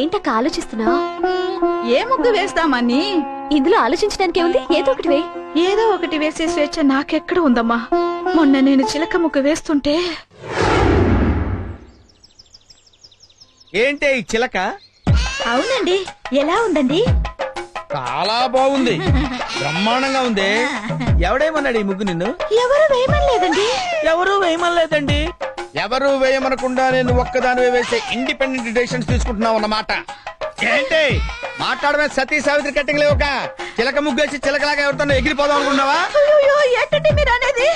ఏంటక్క ఆలోచిస్తున్నావు? ఏ ముగ్గు వేస్తామని. ఇందులో ఆలోచించడానికి ఏముంది? ఏదో ఒకటి వే. ఏదో ఒకటి వేసే స్వేచ్ఛ నాకెక్కడ ఉందమ్మా. మొన్న నేను చిలక ముగ్గు వేస్తుంటే. ఏంటే ఈ చిలక? అవునండి, ఎలా ఉందండి? చాలా బాగుంది, బ్రహ్మాండంగా ఉంది. ఎవడేమన్నాడు ఈ ముగ్గు నిన్ను? ఎవరు వేయమనలేదండి. ఎవరు వేయమనలేదండి. ఎవరు వేయమనకుండా నేను ఒక్కదాని వేసే ఇండిపెండెంట్ డెసిషన్స్ తీసుకుంటున్నావు అన్నమాట. ఏంటి మాట్లాడమే? సతీ సావిత్రి కట్టింగ్ లేవుక చిలక ముగ్గేసి చిలకలాగా ఎవరితో ఎగిరిపోదాం అనుకున్నావా? అయ్యో, ఏంటండి మీరు అనేది?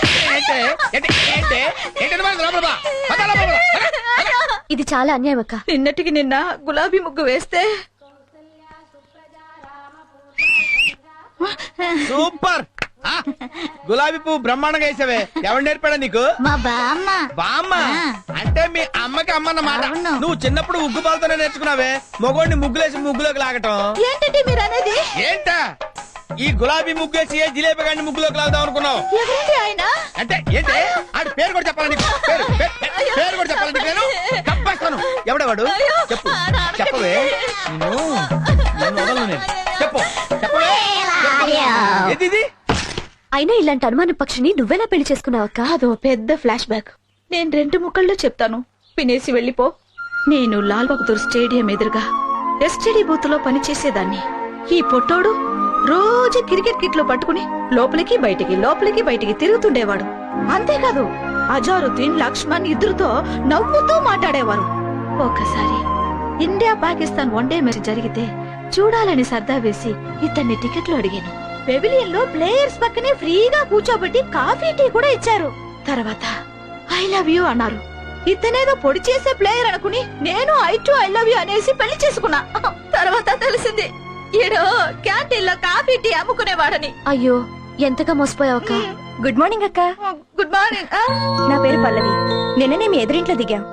ఇది చాలా అన్యాయం అక్క. నిన్నటికి నిన్న గులాబీ ముగ్గు వేస్తే సూపర్. గులాబీ పువ్వు బ్రహ్మాండంగా వేసావే. ఎవరు నేర్పాడా నీకు? మా బామ్మ. బామ్మ అంటే మీ అమ్మకి అమ్మన్నమాట. నువ్వు చిన్నప్పుడు ఉగ్గు పాలతోనే నేర్చుకున్నావే మగోడిని ముగ్గులేసి ముగ్గులోకి లాగటం. ఏంటండి మీరు అనేది? ఏంటా ఈ గులాబీ ముగ్గేసి ఏ జిలేబీ గాడిని ముగ్గులోకి లాగుదాం అనుకున్నావు? ఎవరండి ఆయన? అంటే ఏంటి ఆడి పేరు కూడా చెప్పాలని పేరు కూడా చెప్పాలని నేను తప్పేస్తాను. ఎవడవాడు చెప్పు, చెప్పవే. నిన్ను వదలను నేను. చెప్పు, చెప్పవే. ఏది అయినా ఇలాంటి అనుమాన పక్షిని నువ్వెలా పెళ్లి చేసుకున్నావక్క? అదో పెద్ద ఫ్లాష్ బ్యాక్. నేను 2 ముక్కల్లో చెప్తాను, వినేసి వెళ్ళిపో. నేను లాల్ బహదూర్ స్టేడియం ఎదురుగా ఎస్టీడీ బూత్ లో పనిచేసేదాన్ని. ఈ పొట్టోడు రోజు క్రికెట్ కిట్లు పట్టుకుని లోపలికి బయటికి తిరుగుతుండేవాడు. అంతేకాదు అజారుద్దీన్, లక్ష్మణ్ ఇద్దరుతో నవ్వుతూ మాట్లాడేవారు. ఒకసారి ఇండియా పాకిస్తాన్ వన్డే మ్యాచ్ జరిగితే చూడాలని సర్దా వేసి ఇతన్ని టికెట్లు అడిగాను. పెవిలియన్ లో ప్లేయర్స్ పక్కనే ఫ్రీగా కూర్చోబెట్టి కాఫీ టీ కూడా ఇచ్చారు. తర్వాత ఐ లవ్ యూ అన్నారు. ఇతనేదో పొడి చేసే ప్లేయర్ అనుకుని నేను ఐ లవ్ యూ అనేసి పెళ్లి చేసుకున్నా. తర్వాత తెలిసింది ఈడో క్యాంటీన్ లో కాఫీ టీ అమ్ముకునేవాడని. అయ్యో, ఎంతగా మోసపోయావక్క. గుడ్ మార్నింగ్ అక్క. Good morning. నా పేరు పల్లవి. నిన్ననే మీ ఎదురింట్లో దిగాం.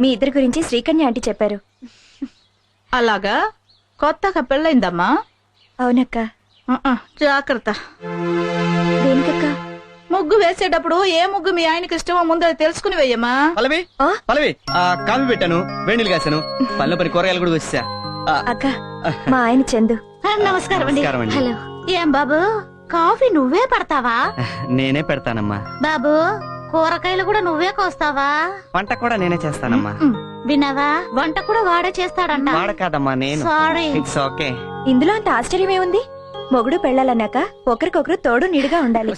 మీ ఇద్దరి గురించి శ్రీకన్య ఆంటీ చెప్పారు. అలాగా? కొత్తగా పెళ్ళైందమ్మా? అవునక్క. జాగ్రత్త. దేనికక్క? ముగ్గు వేసేటప్పుడు ఏ ముగ్గు మీ ఆయనకి ఇష్టమో ముందు తెలుసుకుని వేయమ్మా. పల్లవి కాఫీ పెట్టాను, వేణీలు కాసాను, పళ్ళ పని కూరగాయలు కూడా వచ్చా. అక్క, మా ఆయన చందు. నమస్కారం అండి. హలో. ఏం బాబు, కాఫీ నువ్వే పడతావా? నేనే పెడతానమ్మా. బాబు, కూరగాయలు కూడా నువ్వే కోస్తావా? వంట కూడా నేనే చేస్తానమ్మా. విన్నావా, వంట కూడా వాడే చేస్తాడంట. వాడ కాదమ్మా, నేను. సారీ. It's okay. ఇందులో అంత ఆశ్చర్యం ఏముంది? మొగుడు పెళ్ళాలన్నాక ఒకరికొకరు తోడు నీడుగా ఉండాలి.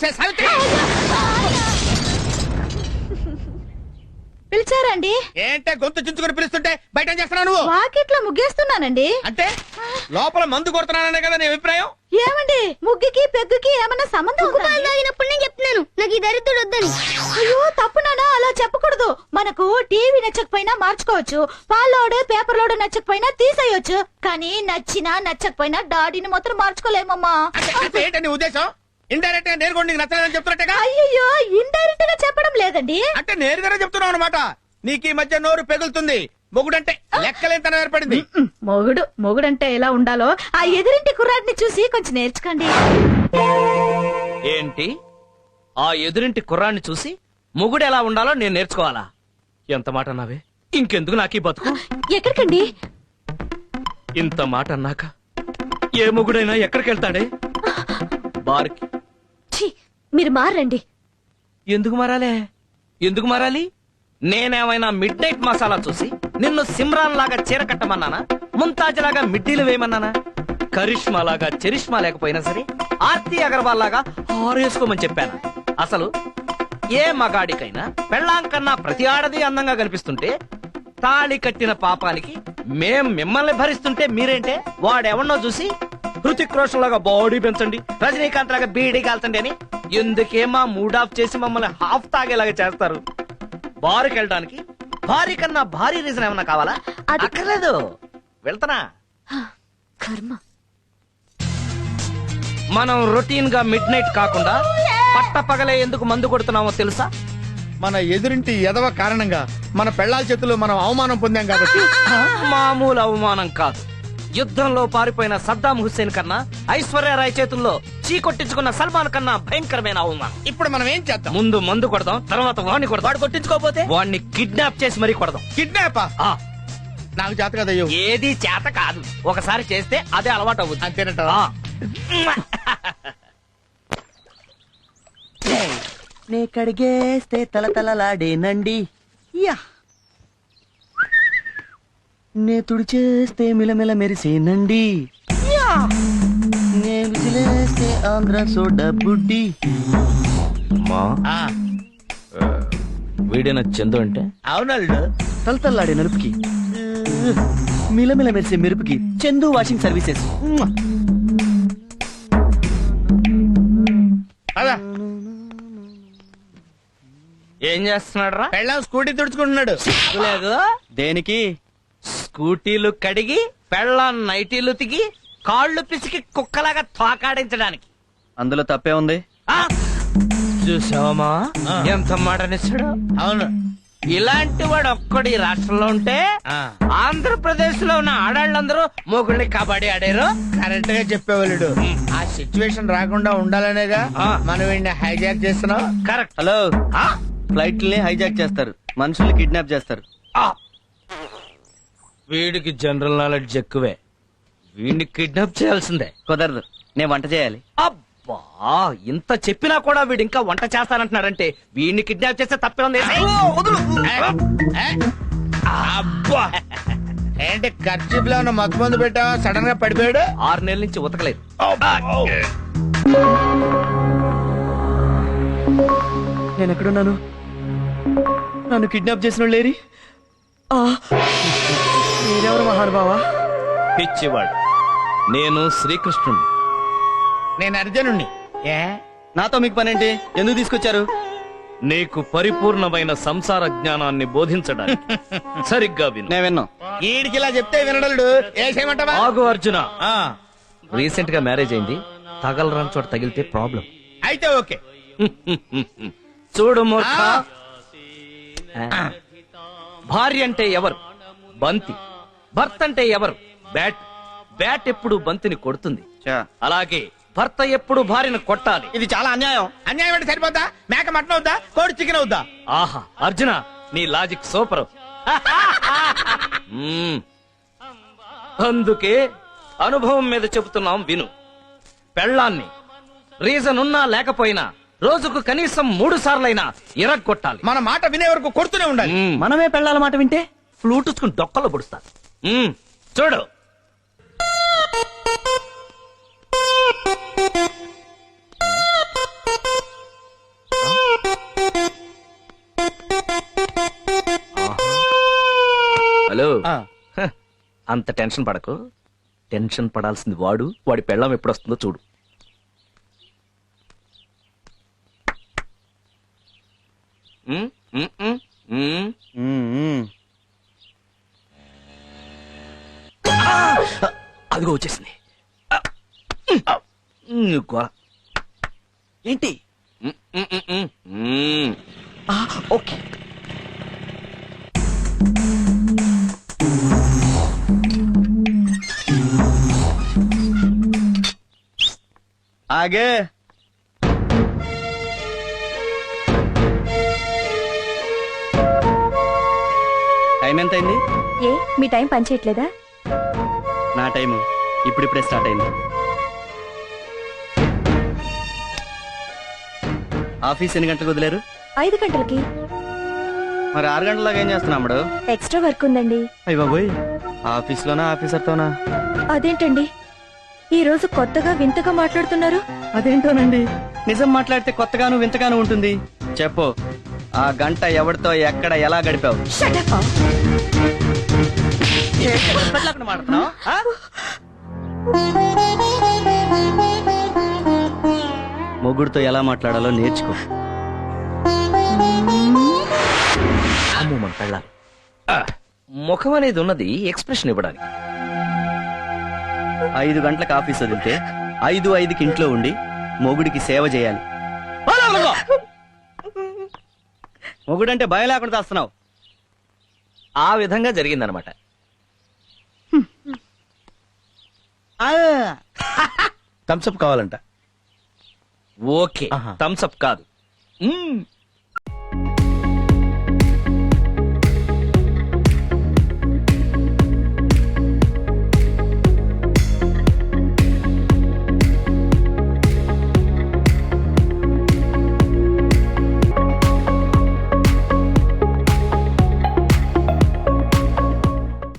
పిలిచారండి? ఏంటే గొంతు చించుకొని పిలుస్తుంటే బయట ఏం చేస్తున్నావు నువ్వు? వాకిట్లో ముగ్గేస్తున్నానండి. అంటే లోపల మందు కొడుతున్నాననే కదా నీ అభిప్రాయం? ఏమండి, ముగ్గుకి పెగ్గుకి ఏమన్నా సంబంధం ఉందా? నేను చెప్తున్నాను నాకు ఈ దరిద్రుడు వద్దని. అయ్యో తప్పునానా, అలా చెప్పకూడదు. మనకు టీవీ నచ్చకపోయినా మార్చుకోవచ్చు, పాలోడు పేపర్ లోడు నచ్చకపోయినా తీసేయొచ్చు, కానీ నచ్చినా నచ్చకపోయినా డాడీని మాత్రం మార్చుకోలేమమ్మా. అంటే ఏంటి నీ ఉద్దేశం? ఇండైరెక్ట్ గా నేరుగా నీకు నచ్చలేదని చెప్తున్నట్టుగా. అయ్యో, ఇండైరెక్ట్ గా చెప్పడం లేదండి. అంటే నేరుగానే చెప్తున్నావు అనమాట. నీకు ఈ మధ్య నోరు పెగులుతుంది. మొగుడంటే లెక్కలేంతనం ఏర్పడింది. మొగుడంటే ఎలా ఉండాలో ఆ ఎదురింటి కుర్రాడిని చూసి కొంచెం నేర్చుకోండి. ఏంటి, ఆ ఎదురింటి కుర్రాన్ని చూసి మొగుడు ఎలా ఉండాలో నేను నేర్చుకోవాలా? ఎంత మాట అన్నావే? ఇంకెందుకు నాకీ బతుకు? ఎక్కడికండి? ఇంత మాట అన్నాక ఏ మొగుడైనా ఎక్కడికెళ్తాడే? బార్కి. ఛీ, మీరు మారండి. ఎందుకు మారాలి? నేనేమైనా మిడ్ నైట్ మసాలా చూసి నిన్ను సిమ్రాన్ లాగా చీర కట్టమన్నానా? ముంతాజ్ లాగా మిడ్డీలు వేయమన్నానా? కరిష్మా లాగా చరిష్మా లేకపోయినా సరే ఆర్తి అగర్వాల్ లాగా ఆరేసుకోమని చెప్పాను. అసలు ఏ మగాడికైనా పెళ్ళాం కన్నా ప్రతి ఆడది అందంగా కనిపిస్తుంటే తాళి కట్టిన పాపానికి మేం మిమ్మల్ని భరిస్తుంటే మీరేంటే వాడెవన్నో చూసి హృతిక్ రోషన్ లాగా బాడీ పెంచండి, రజనీకాంత్ లాగా బీడీ కాల్చండి అని ఎందుకేమా మూడ్ ఆఫ్ చేసి మమ్మల్ని హాఫ్ తాగేలాగా చేస్తారు? బారుకి వెళ్ళడానికి భారీ కన్నా భారీ రీజన్ ఏమన్నా కావాలా? అక్కర్లేదు, వెళ్తానా? కర్మ. మనం రొటీన్ గా మిడ్ నైట్ కాకుండా పట్ట పగలే ఎందుకు మందు కొడుతున్నామో తెలుసా? మన ఎదురింటి ఎదవ కారణంగా మన పెళ్ళాల చేతుల్లో మనం అవమానం పొందాం కాబట్టి. మామూలు అవమానం కాదు. యుద్ధంలో పారిపోయిన సద్దాం హుస్సేన్ కన్నా ఐశ్వర్యరాయ్ చేతుల్లో చీకొట్టించుకున్న సల్మాన్ కన్నా భయంకరమైన అవమానం. ఇప్పుడు మనం ఏం చేద్దాం? ముందు మందు కొడదాం, తర్వాత వాడిని కొడదాం. వాడు కొట్టించుకోకపోతే వాడిని కిడ్నాప్ చేసి మరీ కొడదాం. కిడ్నాపా? నాకు చేత కదా అయ్యో. ఏది చేత కాదు, ఒకసారి చేస్తే అదే అలవాటు అవుతుంది. అంతేనట. నే కడిగేస్తే తలతలలాడేనండి యా నే తుడిచేస్తే మిలమిల మెరిసేనండి యా నే విసిలేస్తే ఆంధ్ర సోడా బుడ్డి మా ఆ, వీడిన చందు అంటే అవునల్లుడు. తలతల్లాడే నలుపుకి మిలమిల మెరిసే మెరుపుకి చందు వాషింగ్ సర్వీసెస్ అదా ఏం చేస్తున్నాడు రా? పెళ్ళాం స్కూటీ తుడుచుకుంటున్నాడు. లేదు, దేనికి స్కూటీలు కడిగి పెళ్ళాం నైటీలు తిగి కాళ్ళు పిసికి కుక్కలాగా తోకాడించడానికి. అందులో తప్పే ఉంది ఆ? చూసావమ్మా ఆ. ఎంత మాటనిస్తాడు. అవును. ఇలాంటి వాడు ఒక్కడు ఈ రాష్ట్రంలో ఉంటే ఆ, ఆంధ్రప్రదేశ్ లో ఉన్న ఆడాళ్ళందరూ మొగుళ్ళని కబడ్డీ ఆడారు. కరెక్ట్ గా చెప్పేవాళ్ళు. ఆ సిచ్యువేషన్ రాకుండా ఉండాలనేగా ఆ. మనం వీడిని హైజాక్ చేస్తున్నాం. కరెక్ట్. హలో ఆ? ఫ్లైట్లని హైజాక్ చేస్తారు మనుషుల్ని కిడ్నాప్ చేస్తారు ఆ. వీడికి జనరల్ నాలెడ్జ్ ఎక్కువే, వీడిని కిడ్నాప్ చేయాల్సిందే. కుదరదు నేను వంట చేయాలి అబ్బా, ఇంత చెప్పినా కూడా వీడు ఇంకా వంట చేస్తానంటున్నాడంటే వీడిని కిడ్నాప్ చేస్తే తప్పే ఉంది. ఏ? అబ్బా, ఏంటి ఖర్చీఫ్ లో ఉన్న మత్తు మందు పెట్టావా? సడన్ గా పడిపోయాడు. 6 నెలల నుంచి ఉతకలేదు. నేను ఎక్కడున్నాను నన్ను కిడ్నాప్ చేసిన లేరి మీరెవరు మహానుభావా పిచ్చివాడు, నేను శ్రీకృష్ణుడు. నేను అర్జునుణ్ణి. ఏ నాతో మీకు పనేంటి ఎందుకు తీసుకొచ్చారు నీకు పరిపూర్ణమైన సంసార జ్ఞానాన్ని బోధించడానికి. సరిగ్గా విను. నేను విన్నాం ఈడికి ఇలా చెప్తే వినడలుడు. ఏ చేయమంటావా? ఆగు అర్జున, ఆ, రీసెంట్ గా మ్యారేజ్ అయింది, తగలరాని చోట తగిలితే ప్రాబ్లం. అయితే ఓకే. చూడు మూర్ఖ, ఆ. భార్య అంటే ఎవరు? బంతి. భర్త అంటే ఎవరు? బ్యాట్. బ్యాట్ ఎప్పుడు బంతిని కొడుతుంది. చా. అలాగే భర్త ఎప్పుడు భార్యను కొట్టాలి. ఇది చాలా అన్యాయం అన్యాయం అంటే సరిపోద్దా? మేక మటన్ అవుద్దా? కోడి చికెన్ అవుద్దా? ఆహా అర్జున, నీ లాజిక్ సూపర్. మ్మ్. అందుకే అనుభవం మీద చెబుతున్నాం విను. పెళ్ళాన్ని రీజన్ ఉన్నా లేకపోయినా రోజుకు కనీసం 3 సార్లైనా ఇరగ్గొట్టాలి. మన మాట వినే వరకు కొడుతూనే ఉండాలి. మ్మ్. మనమే పెళ్ళాల మాట వింటే ఫ్లూట్ ఉచ్చుకుని డొక్కలో పొడుస్తారు. చూడు, హలో. ఆ. హ, అంత టెన్షన్ పడకు. టెన్షన్ పడాల్సింది వాడు, వాడి పెళ్ళం ఎప్పుడు వస్తుందో చూడు. మ్మ్, మ్మ్, మ్మ్, మ్మ్. మ్మ్. అదిగో వచ్చేసింది. గోల. ఏంటి మ్మ్, మ్మ్, మ్మ్, మ్మ్. ఓకే ఆగే టైం ఎంత అయింది ఏ మీ టైం పనిచేయట్లేదా? నా టైము ఇప్పుడిప్పుడే స్టార్ట్ అయింది ఆఫీస్ ఎన్ని గంటలకు వదిలేరు 5 గంటలకి. మరి 6 గంటలాగా ఏం చేస్తున్నాడు ఎక్స్ట్రా వర్క్ ఉందండి. అయ్య బాబోయ్ ఆఫీస్లోనా ఆఫీసర్తోనా అదేంటండి ఈ రోజు కొత్తగా వింతగా మాట్లాడుతున్నారు? అదేంటోనండి నిజం మాట్లాడితే కొత్తగాను వింతగాను ఉంటుంది చెప్పు ఆ గంట ఎవరితో ఎక్కడ ఎలా గడిపావు Shut up. మొగుడుతో ఎలా మాట్లాడాలో నేర్చుకో అమ్మో మన పెళ్ళాలి. ముఖం అనేది ఉన్నది ఎక్స్ప్రెషన్ ఇవ్వడానికి. 5 గంటలకు ఆఫీస్ వదిలితే 5:05కి ఇంట్లో ఉండి మొగుడికి సేవ చేయాలి మొగుడంటే భయం లేకుండా చేస్తున్నావు ఆ విధంగా జరిగిందనమాట. థమ్స్అప్ కావాలంట. ఓకే, ఆహా. థమ్స్అప్ కాదు.